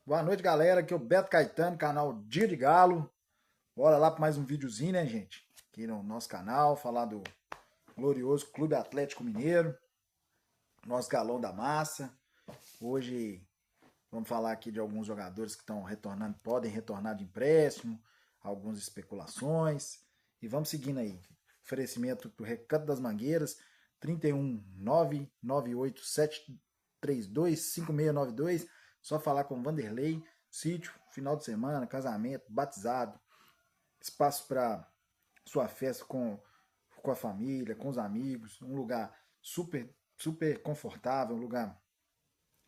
Boa noite, galera. Aqui é o Beto Caetano, canal Dia de Galo. Bora lá para mais um videozinho, né, gente? Aqui no nosso canal, falar do glorioso Clube Atlético Mineiro, nosso galão da massa. Hoje vamos falar aqui de alguns jogadores que estão retornando, podem retornar de empréstimo, algumas especulações. E vamos seguindo aí. Oferecimento do Recanto das Mangueiras, 31 998 732 5692. Só falar com Vanderlei. Sítio, final de semana, casamento, batizado, espaço para sua festa com a família, com os amigos, um lugar super confortável, um lugar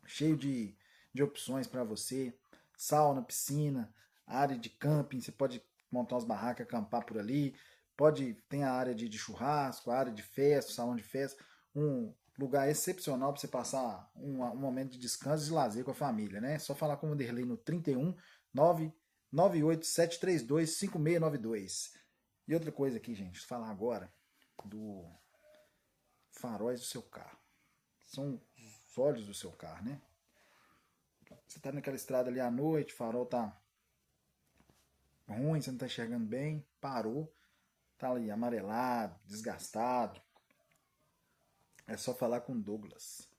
cheio de opções para você, sauna, piscina, área de camping, você pode montar umas barracas, acampar por ali, tem a área de churrasco, a área de festa, salão de festa, um lugar excepcional para você passar um momento de descanso e de lazer com a família, né? Só falar com o Vanderlei no 31 998 732 5692. E outra coisa aqui, gente, vou falar agora do faróis do seu carro. São os olhos do seu carro, né? Você tá naquela estrada ali à noite, o farol tá ruim, você não tá enxergando bem, parou, tá ali amarelado, desgastado. É só falar com o Douglas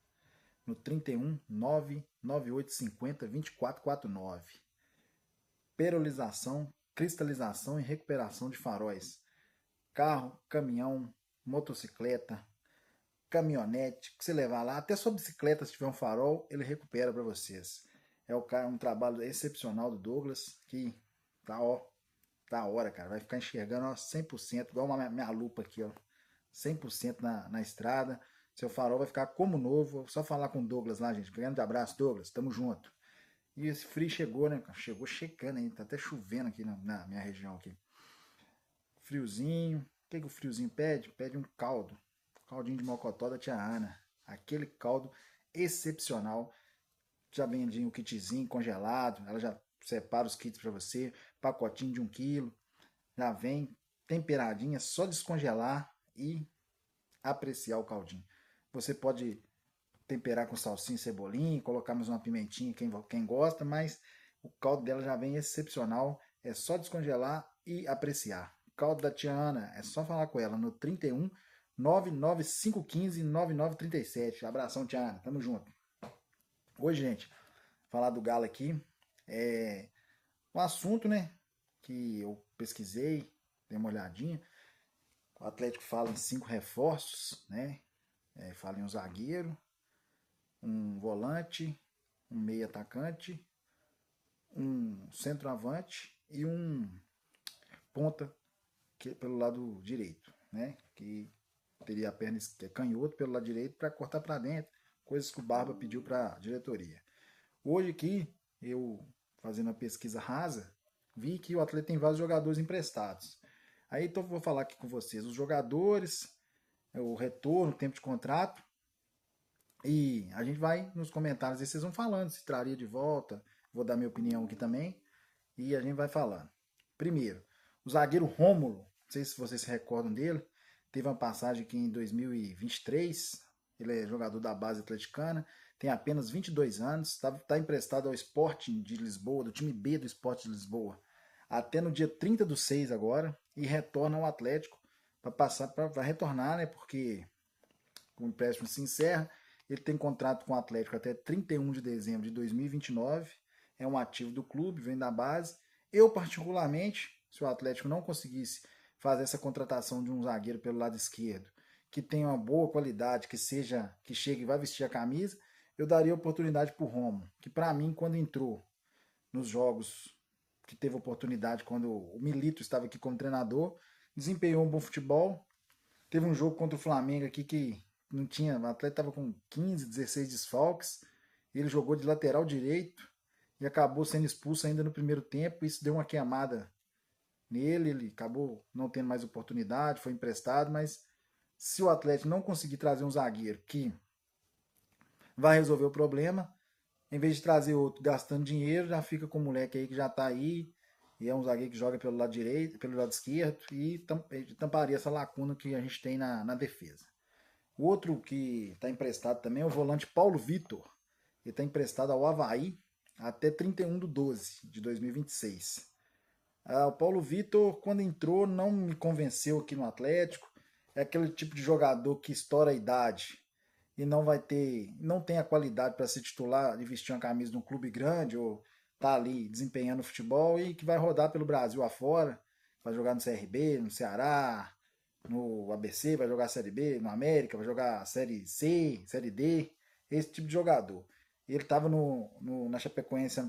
no 31 99850 2449. Perolização, cristalização e recuperação de faróis. Carro, caminhão, motocicleta, caminhonete, que você levar lá, até sua bicicleta, se tiver um farol, ele recupera para vocês. Um trabalho excepcional do Douglas, que tá, ó, da hora, cara. Vai ficar enxergando, ó, 100%, igual uma minha lupa aqui, ó. 100% na estrada. Seu farol vai ficar como novo. Só falar com o Douglas lá, gente. Grande abraço, Douglas. Tamo junto. E esse frio chegou, né? Chegou checando aí. Tá até chovendo aqui na minha região aqui. Friozinho. O que o friozinho pede? Pede um caldo. Caldinho de mocotó da tia Ana. Aquele caldo excepcional. Já vende um kitzinho congelado. Ela já separa os kits para você. Pacotinho de 1 quilo. Já vem temperadinha, só descongelar e apreciar o caldinho. Você pode temperar com salsinha e cebolinha, colocar mais uma pimentinha, quem gosta, mas o caldo dela já vem excepcional. É só descongelar e apreciar. Caldo da tia Ana, é só falar com ela no 31 99515 9937. Abração, tia Ana, tamo junto. Hoje, gente, falar do Galo aqui é um assunto, né, que eu pesquisei, dei uma olhadinha. O Atlético fala em 5 reforços, né? Fala em um zagueiro, um volante, um meio atacante, um centroavante e um ponta pelo lado direito, né? Que teria a perna canhoto pelo lado direito para cortar para dentro, coisas que o Barba pediu para a diretoria. Hoje aqui, eu fazendo a pesquisa rasa, vi que o Atlético tem vários jogadores emprestados. Aí então vou falar aqui com vocês os jogadores, o retorno, o tempo de contrato. E a gente vai nos comentários aí, vocês vão falando se traria de volta. Vou dar minha opinião aqui também. E a gente vai falando. Primeiro, o zagueiro Rômulo, não sei se vocês se recordam dele, teve uma passagem aqui em 2023. Ele é jogador da base atleticana, tem apenas 22 anos, está emprestado ao Sporting de Lisboa, do time B do Sporting de Lisboa, até no dia 30/6 agora, e retorna ao Atlético para retornar, né? Porque o empréstimo se encerra. Ele tem contrato com o Atlético até 31 de dezembro de 2029. É um ativo do clube, vem da base. Eu, particularmente, se o Atlético não conseguisse fazer essa contratação de um zagueiro pelo lado esquerdo, que tenha uma boa qualidade, que chegue e vai vestir a camisa, eu daria oportunidade para o Romo, que para mim, quando entrou nos jogos que teve oportunidade, quando o Milito estava aqui como treinador, desempenhou um bom futebol. Teve um jogo contra o Flamengo aqui que não tinha, o Atlético estava com 15, 16 desfalques. Ele jogou de lateral direito e acabou sendo expulso ainda no primeiro tempo. Isso deu uma queimada nele. Ele acabou não tendo mais oportunidade, foi emprestado. Mas se o Atlético não conseguir trazer um zagueiro que vai resolver o problema, em vez de trazer outro gastando dinheiro, já fica com o moleque aí que já está aí. E é um zagueiro que joga pelo lado direito, pelo lado esquerdo, e tamparia essa lacuna que a gente tem na defesa. O outro que está emprestado também é o volante Paulo Vitor. Ele está emprestado ao Avaí. até 31/12/2026. O Paulo Vitor, quando entrou, não me convenceu aqui no Atlético. É aquele tipo de jogador que estoura a idade e não tem a qualidade para ser titular e vestir uma camisa de um clube grande ou tá ali desempenhando futebol e que vai rodar pelo Brasil afora, vai jogar no CRB, no Ceará, no ABC, vai jogar Série B, no América, vai jogar Série C, Série D, esse tipo de jogador. Ele estava na Chapecoense,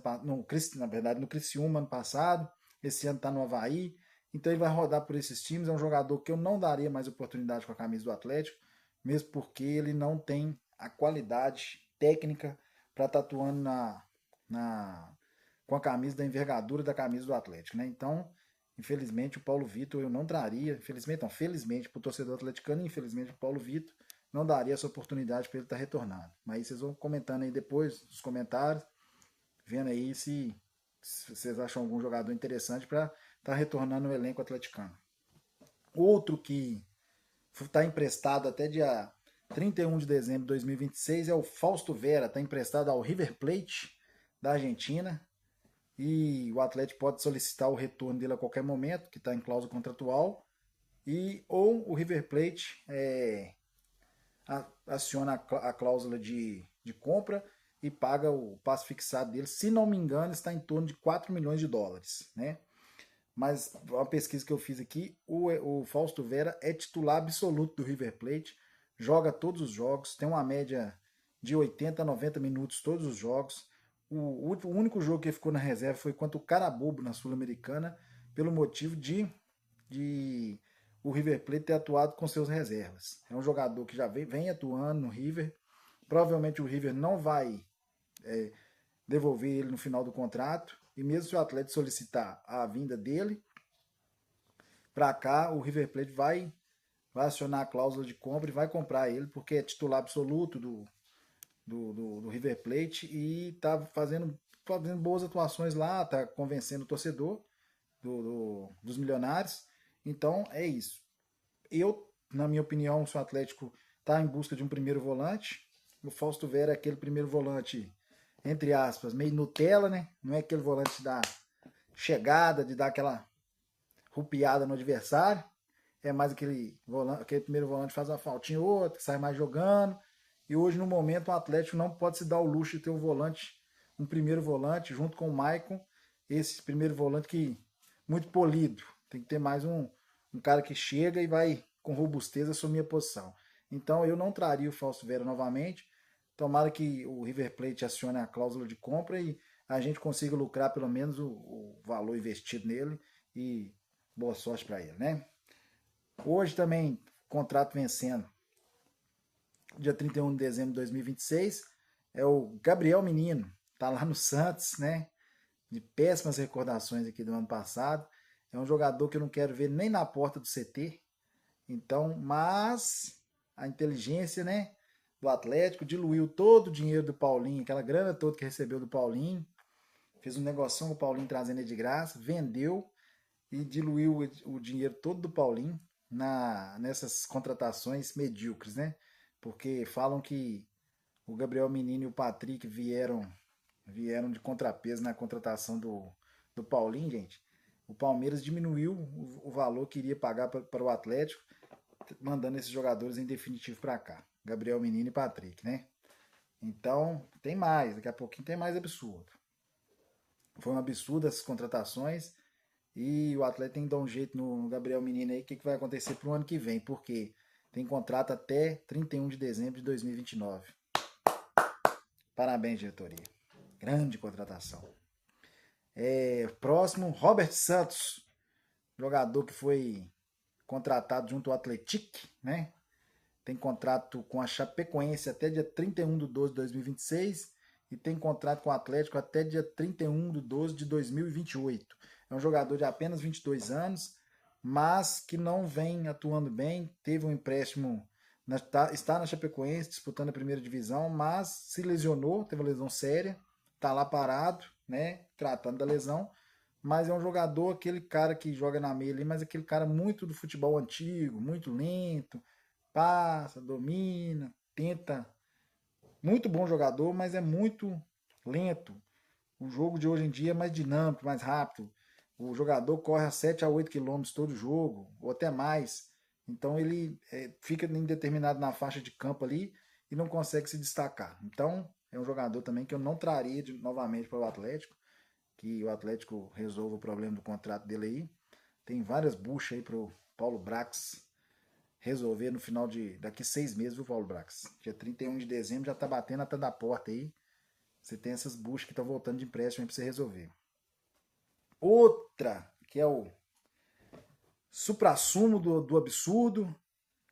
na verdade, no Criciúma ano passado, esse ano está no Avaí, então ele vai rodar por esses times, é um jogador que eu não daria mais oportunidade com a camisa do Atlético, mesmo porque ele não tem a qualidade técnica para estar atuando na, com a camisa da envergadura da camisa do Atlético, né? Então, infelizmente, o Paulo Vitor eu não traria, infelizmente não, felizmente para o torcedor atleticano, infelizmente o Paulo Vitor não daria essa oportunidade para ele estar retornando. Mas vocês vão comentando aí depois nos comentários, vendo aí se vocês acham algum jogador interessante para estar retornando no elenco atleticano. Outro que está emprestado até dia 31 de dezembro de 2026 é o Fausto Vera, está emprestado ao River Plate da Argentina. E o Atlético pode solicitar o retorno dele a qualquer momento, que está em cláusula contratual, ou o River Plate aciona a cláusula de compra e paga o passe fixado dele. Se não me engano, está em torno de 4 milhões de dólares, né? Mas uma pesquisa que eu fiz aqui, o Fausto Vera é titular absoluto do River Plate, joga todos os jogos, tem uma média de 80 a 90 minutos todos os jogos. O único jogo que ele ficou na reserva foi contra o Carabobo na Sul-Americana, pelo motivo de o River Plate ter atuado com seus reservas. É um jogador que já vem atuando no River. Provavelmente o River não vai devolver ele no final do contrato. E mesmo se o Atlético solicitar a vinda dele para cá, o River Plate vai acionar a cláusula de compra e vai comprar ele, porque é titular absoluto do River Plate e está fazendo boas atuações lá, está convencendo o torcedor dos milionários. Então é isso. Eu, na minha opinião, se o Atlético está em busca de um primeiro volante, o Fausto Vera é aquele primeiro volante, entre aspas, meio Nutella, né? Não é aquele volante da chegada, de dar aquela rupiada no adversário. É mais aquele primeiro volante faz uma faltinha ou outra, sai mais jogando. E hoje, no momento, o Atlético não pode se dar o luxo de ter um primeiro volante, junto com o Maicon. Esse primeiro volante que muito polido. Tem que ter mais um cara que chega e vai com robustez assumir a posição. Então eu não traria o Fausto Vera novamente. Tomara que o River Plate acione a cláusula de compra e a gente consiga lucrar pelo menos o valor investido nele. E boa sorte para ele, né? Hoje também, contrato vencendo, dia 31 de dezembro de 2026, é o Gabriel Menino, tá lá no Santos, né? De péssimas recordações aqui do ano passado. É um jogador que eu não quero ver nem na porta do CT. Então, mas a inteligência, né, do Atlético diluiu todo o dinheiro do Paulinho, aquela grana toda que recebeu do Paulinho, fez um negocinho com o Paulinho trazendo ele de graça, vendeu e diluiu o dinheiro todo do Paulinho nessas contratações medíocres, né? Porque falam que o Gabriel Menino e o Patrick vieram de contrapeso na contratação do Paulinho, gente. O Palmeiras diminuiu o valor que iria pagar para o Atlético, mandando esses jogadores em definitivo para cá. Gabriel Menino e Patrick, né? Então, tem mais. Daqui a pouquinho tem mais absurdo. Foi um absurdo essas contratações. E o Atlético tem que dar um jeito no Gabriel Menino aí. O que vai acontecer para o ano que vem? Porque tem contrato até 31 de dezembro de 2029. Parabéns, diretoria. Grande contratação. Próximo, Robert Santos. Jogador que foi contratado junto ao Atlético, né? Tem contrato com a Chapecoense até dia 31/12/2026 e tem contrato com o Atlético até dia 31/12/2028. É um jogador de apenas 22 anos, mas que não vem atuando bem. Teve um empréstimo, está na Chapecoense disputando a primeira divisão, mas se lesionou, teve uma lesão séria, está lá parado, né, tratando da lesão. Mas é um jogador, aquele cara que joga na meia ali, mas aquele cara muito do futebol antigo, muito lento, passa, domina, tenta. Muito bom jogador, mas é muito lento. O jogo de hoje em dia é mais dinâmico, mais rápido. O jogador corre a 7 a 8 quilômetros todo jogo, ou até mais. Então ele fica indeterminado na faixa de campo ali e não consegue se destacar. Então é um jogador também que eu não traria novamente para o Atlético, que o Atlético resolva o problema do contrato dele aí. Tem várias buchas aí pro Paulo Brax resolver no final de daqui 6 meses, viu, Paulo Brax? Dia 31 de dezembro já tá batendo até da porta aí. Você tem essas buchas que estão voltando de empréstimo aí pra você resolver. Outra, que é o suprassumo do absurdo,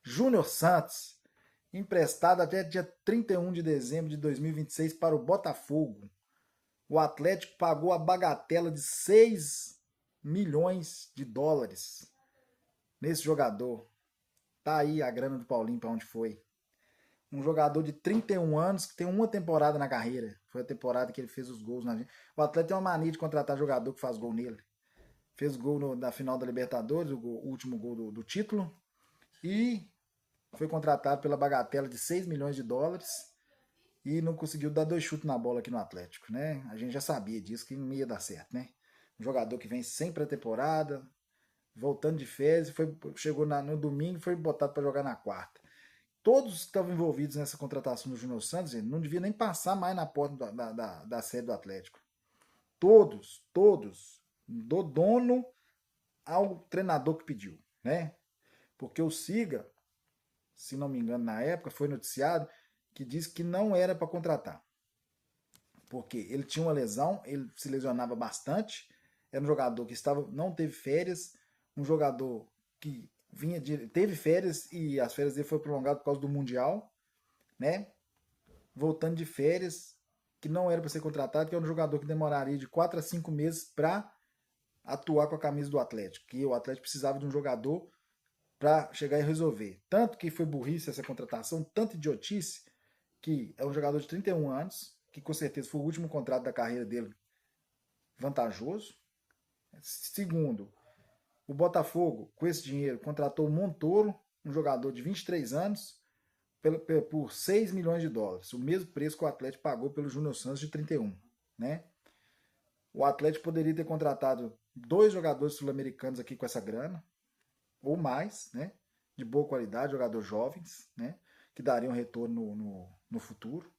Júnior Santos, emprestado até dia 31 de dezembro de 2026 para o Botafogo. O Atlético pagou a bagatela de 6 milhões de dólares nesse jogador. Tá aí a grana do Paulinho para onde foi. Um jogador de 31 anos que tem uma temporada na carreira. Foi a temporada que ele fez os gols na gente. O Atlético tem uma mania de contratar jogador que faz gol nele. Fez gol na final da Libertadores, o último gol do título. E foi contratado pela bagatela de 6 milhões de dólares. E não conseguiu dar 2 chutes na bola aqui no Atlético, né? A gente já sabia disso, que não ia dar certo, né? Um jogador que vem sempre a temporada, voltando de férias, chegou no domingo e foi botado para jogar na quarta. Todos que estavam envolvidos nessa contratação do Júnior Santos, ele não devia nem passar mais na porta da sede do Atlético. Todos, do dono ao treinador que pediu, né? Porque o Siga, se não me engano, na época, foi noticiado que disse que não era para contratar. Porque ele tinha uma lesão, ele se lesionava bastante, era um jogador que não teve férias, um jogador que teve férias e as férias dele foram prolongadas por causa do Mundial, né? Voltando de férias, que não era para ser contratado, que é um jogador que demoraria de 4 a 5 meses para atuar com a camisa do Atlético, que o Atlético precisava de um jogador para chegar e resolver. Tanto que foi burrice essa contratação, tanto idiotice, que é um jogador de 31 anos, que com certeza foi o último contrato da carreira dele vantajoso. Segundo, o Botafogo, com esse dinheiro, contratou o Montoro, um jogador de 23 anos, por 6 milhões de dólares. O mesmo preço que o Atlético pagou pelo Júnior Santos de 31. Né? O Atlético poderia ter contratado 2 jogadores sul-americanos aqui com essa grana, ou mais, né? De boa qualidade, jogadores jovens, né? Que dariam retorno no futuro.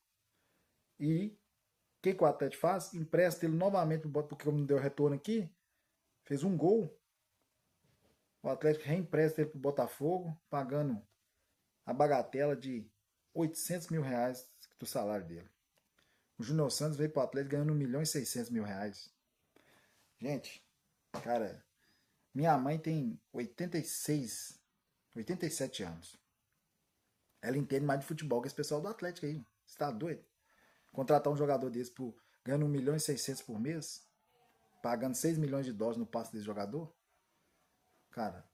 E o que o Atlético faz? Empresta ele novamente pro Botafogo, porque como não deu retorno aqui, fez um gol. O Atlético reempresta ele para o Botafogo, pagando a bagatela de 800 mil reais do salário dele. O Júnior Santos veio para o Atlético ganhando 1 milhão e 600 mil reais. Gente, cara, minha mãe tem 87 anos. Ela entende mais de futebol que esse pessoal do Atlético aí. Você tá doido? Contratar um jogador desse ganhando 1 milhão e 600 por mês, pagando 6 milhões de dólares no passe desse jogador? Cara,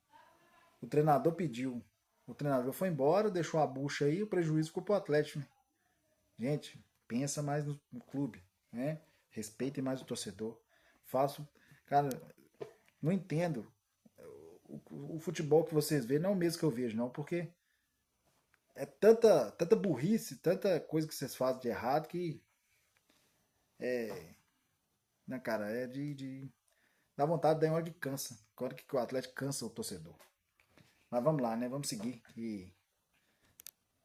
o treinador pediu. O treinador foi embora, deixou a bucha aí, o prejuízo ficou pro Atlético, né? Gente, pensa mais no clube, né? Respeitem mais o torcedor. Faço, cara, não entendo. O futebol que vocês veem não é o mesmo que eu vejo, não, porque é tanta burrice, tanta coisa que vocês fazem de errado que né, cara, dá vontade de dar uma hora que cansa. Agora que o Atlético cansa o torcedor. Mas vamos lá, né? Vamos seguir. E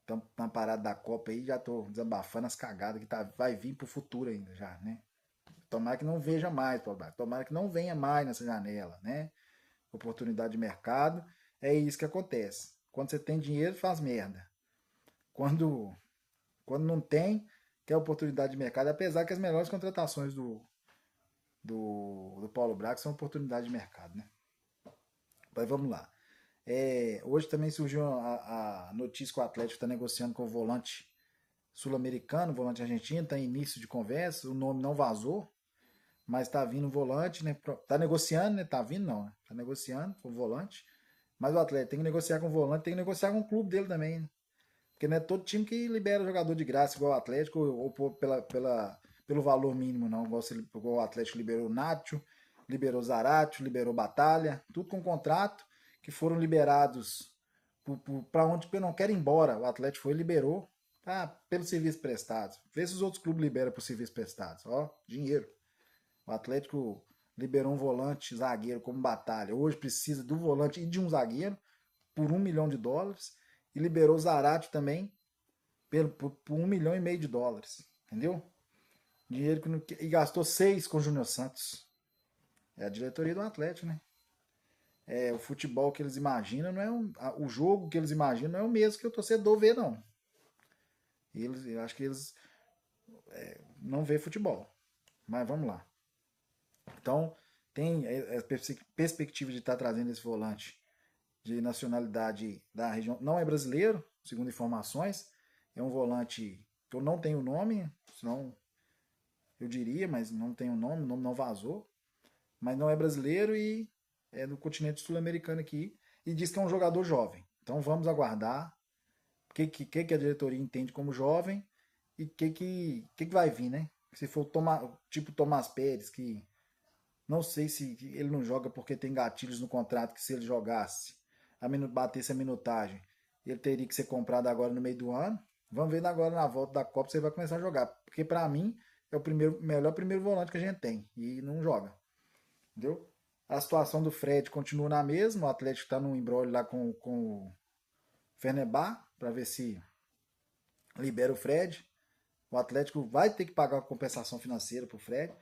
estamos na parada da Copa aí, já tô desabafando as cagadas que vai vir pro futuro ainda já, né? Tomara que não veja mais, tomara que não venha mais nessa janela, né? Oportunidade de mercado, é isso que acontece. Quando você tem dinheiro, faz merda. Quando não tem, quer oportunidade de mercado, apesar que as melhores contratações do Paulo Braga são oportunidade de mercado, né? Mas vamos lá. Hoje também surgiu a notícia que o Atlético está negociando com o volante sul-americano, volante argentino, está em início de conversa, o nome não vazou, mas está vindo o volante, né? Tá negociando, né? Tá vindo não, né? Tá negociando com o volante, mas o Atlético tem que negociar com o volante, tem que negociar com o clube dele também, né? Porque não é todo time que libera jogador de graça igual o Atlético ou pelo valor mínimo, não. Igual o Atlético liberou o Nacho, liberou o Zaratio, liberou Batalha, tudo com contrato, que foram liberados para onde eu não quero ir embora. O Atlético foi e liberou pelos serviços prestados. Vê se os outros clubes liberam por serviços prestados. Ó, dinheiro. O Atlético liberou um volante zagueiro como batalha. Hoje precisa do volante e de um zagueiro por US$ 1 milhão. E liberou o Zarate também por US$ 1,5 milhão. Entendeu? Dinheiro que não, e gastou 6 com o Júnior Santos. É a diretoria do Atlético, né? O futebol que eles imaginam não é o jogo que eles imaginam não é o mesmo que o torcedor vê, não. Eu acho que eles não vê futebol. Mas vamos lá. Então, tem a perspectiva de estar trazendo esse volante de nacionalidade da região. Não é brasileiro, segundo informações. É um volante que eu não tenho nome, senão eu diria, mas não tenho nome, o nome não vazou. Mas não é brasileiro e é do continente sul-americano aqui. E diz que é um jogador jovem. Então vamos aguardar o que a diretoria entende como jovem e o que vai vir, né? Se for tipo Tomás Pérez, que não sei se ele não joga porque tem gatilhos no contrato que se ele jogasse, batesse a minutagem, ele teria que ser comprado agora no meio do ano. Vamos ver agora na volta da Copa se ele vai começar a jogar. Porque para mim é o melhor primeiro volante que a gente tem e não joga. Entendeu? A situação do Fred continua na mesma. O Atlético está num embrólio lá com o Fenerbahçe para ver se libera o Fred. O Atlético vai ter que pagar a compensação financeira para o Fred.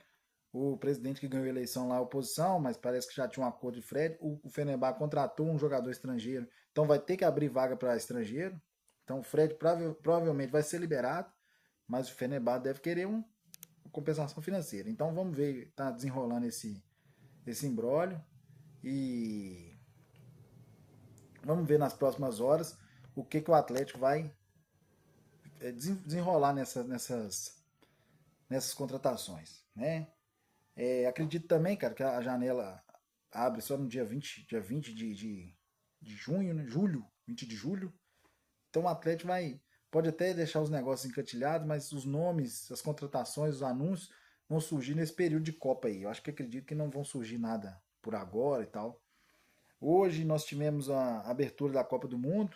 O presidente que ganhou a eleição lá é a oposição, mas parece que já tinha um acordo de Fred. O Fenerbahçe contratou um jogador estrangeiro, então vai ter que abrir vaga para estrangeiro. Então o Fred provavelmente vai ser liberado, mas o Fenerbahçe deve querer uma compensação financeira. Então vamos ver, tá desenrolando esse imbróglio e vamos ver nas próximas horas o que o Atlético vai desenrolar nessas contratações, né? Acredito também, cara, que a janela abre só no dia 20 de junho, né? 20 de julho. Então o Atlético pode até deixar os negócios encatilhados, mas os nomes, as contratações, os anúncios vão surgir nesse período de Copa aí. Eu acho que acredito que não vão surgir nada por agora e tal. Hoje nós tivemos a abertura da Copa do Mundo,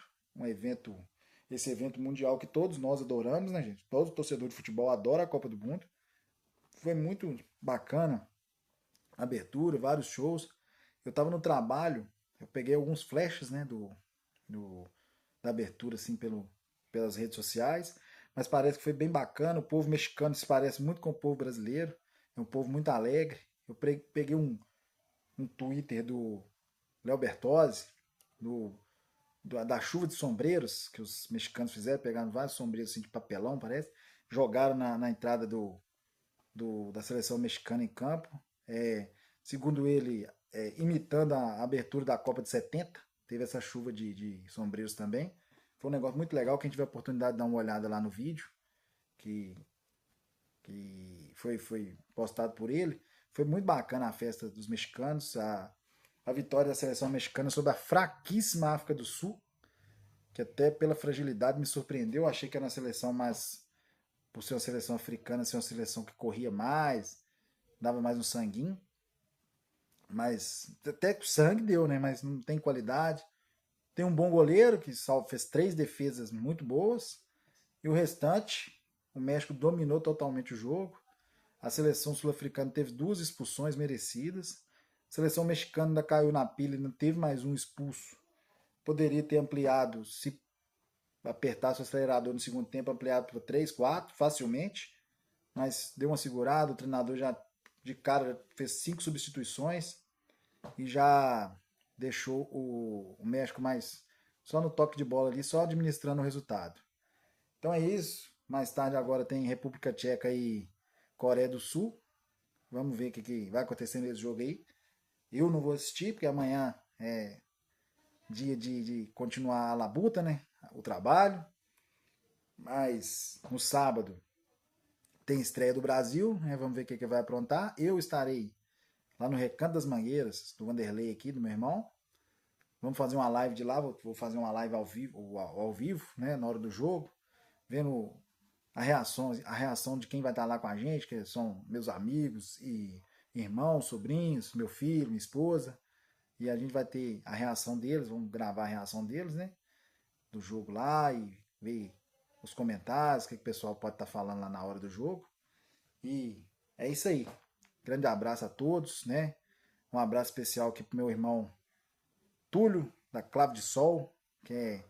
esse evento mundial que todos nós adoramos, né, gente? Todo torcedor de futebol adora a Copa do Mundo. Foi muito bacana a abertura, vários shows. Eu estava no trabalho, eu peguei alguns flashes, né, da abertura, assim, pelas redes sociais, mas parece que foi bem bacana. O povo mexicano se parece muito com o povo brasileiro, é um povo muito alegre. Eu peguei um Twitter do Léo Bertozzi, da chuva de sombreiros que os mexicanos fizeram, pegaram vários sombreiros assim, de papelão, parece, jogaram na entrada da seleção mexicana em campo. Segundo ele, imitando a abertura da Copa de 70, teve essa chuva de sombreiros também. Foi um negócio muito legal. Quem tiver a oportunidade de dar uma olhada lá no vídeo, que foi postado por ele, foi muito bacana a festa dos mexicanos, a vitória da seleção mexicana sobre a fraquíssima África do Sul, que até pela fragilidade me surpreendeu. Eu achei que era uma seleção mais, por ser uma seleção africana, ser uma seleção que corria mais, dava mais um sanguinho. Mas até que o sangue deu, né? Mas não tem qualidade. Tem um bom goleiro que fez 3 defesas muito boas. E o restante, o México dominou totalmente o jogo. A seleção sul-africana teve 2 expulsões merecidas. A seleção mexicana ainda caiu na pilha, não teve mais um expulso. Poderia ter ampliado, se apertasse o acelerador no segundo tempo, ampliado para 3, 4, facilmente. Mas deu uma segurada, o treinador já de cara fez 5 substituições e já deixou o México mais só no toque de bola ali, só administrando o resultado. Então é isso. Mais tarde agora tem República Tcheca e Coreia do Sul. Vamos ver o que vai acontecer nesse jogo aí. Eu não vou assistir, porque amanhã é dia de continuar a labuta, né? O trabalho. Mas no sábado tem estreia do Brasil, né? Vamos ver o que vai aprontar. Eu estarei lá no Recanto das Mangueiras, do Vanderlei aqui, do meu irmão. Vamos fazer uma live de lá, vou fazer uma live ao vivo, né? Na hora do jogo, vendo a reação de quem vai estar lá com a gente, que são meus amigos e irmãos, sobrinhos, meu filho, minha esposa. E a gente vai ter a reação deles, vamos gravar a reação deles, né? Do jogo lá e ver os comentários, o que o pessoal pode estar falando lá na hora do jogo. E é isso aí. Grande abraço a todos, né? Um abraço especial aqui pro meu irmão Túlio, da Clave de Sol, que é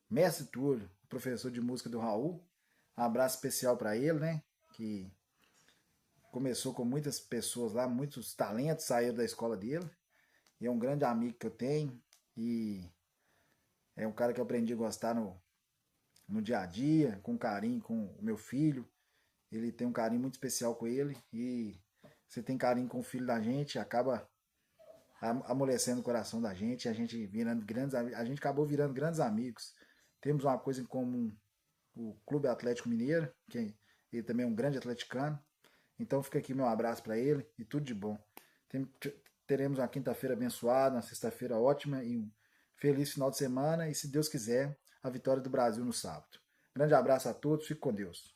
mestre Túlio, professor de música do Raul. Um abraço especial para ele, né? Que começou com muitas pessoas lá, muitos talentos saíram da escola dele. E é um grande amigo que eu tenho. E é um cara que eu aprendi a gostar no dia a dia, com carinho com o meu filho. Ele tem um carinho muito especial com ele. E você tem carinho com o filho da gente, acaba amolecendo o coração da gente. A gente virando grandes, a gente acabou virando grandes amigos. Temos uma coisa em comum, o Clube Atlético Mineiro, que ele também é um grande atleticano. Então fica aqui meu abraço para ele e tudo de bom. Teremos uma quinta-feira abençoada, uma sexta-feira ótima e um feliz final de semana e, se Deus quiser, a vitória do Brasil no sábado. Grande abraço a todos, fique com Deus.